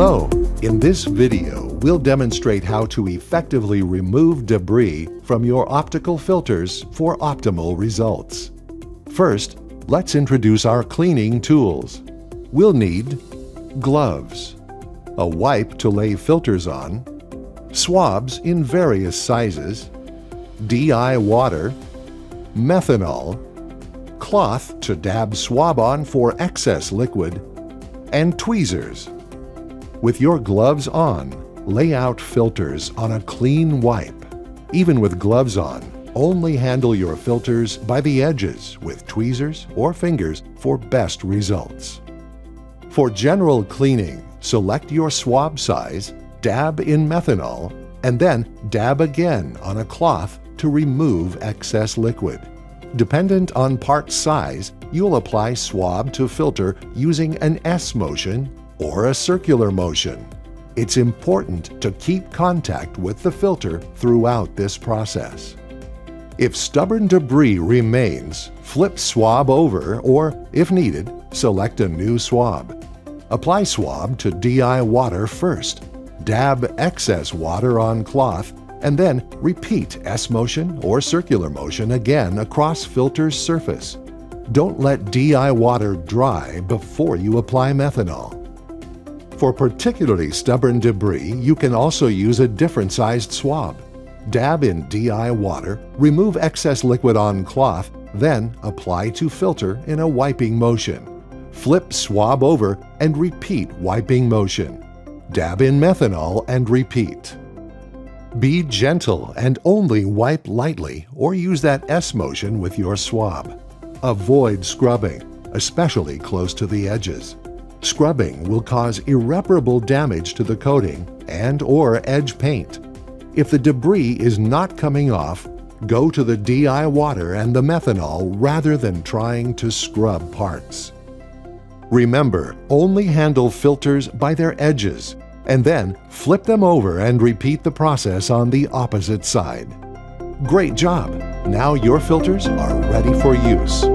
Hello! In this video, we'll demonstrate how to effectively remove debris from your optical filters for optimal results. First, let's introduce our cleaning tools. We'll need gloves, a wipe to lay filters on, swabs in various sizes, DI water, methanol, cloth to dab swab on for excess liquid, and tweezers. With your gloves on, lay out filters on a clean wipe. Even with gloves on, only handle your filters by the edges with tweezers or fingers for best results. For general cleaning, select your swab size, dab in methanol, and then dab again on a cloth to remove excess liquid. Dependent on part size, you'll apply swab to filter using an S motion or a circular motion. It's important to keep contact with the filter throughout this process. If stubborn debris remains, flip swab over or, if needed, select a new swab. Apply swab to DI water first. Dab excess water on cloth and then repeat S motion or circular motion again across filter's surface. Don't let DI water dry before you apply methanol. For particularly stubborn debris, you can also use a different sized swab. Dab in DI water, remove excess liquid on cloth, then apply to filter in a wiping motion. Flip swab over and repeat wiping motion. Dab in methanol and repeat. Be gentle and only wipe lightly or use that S motion with your swab. Avoid scrubbing, especially close to the edges. Scrubbing will cause irreparable damage to the coating and/or edge paint. If the debris is not coming off, go to the DI water and the methanol rather than trying to scrub parts. Remember, only handle filters by their edges, and then flip them over and repeat the process on the opposite side. Great job! Now your filters are ready for use.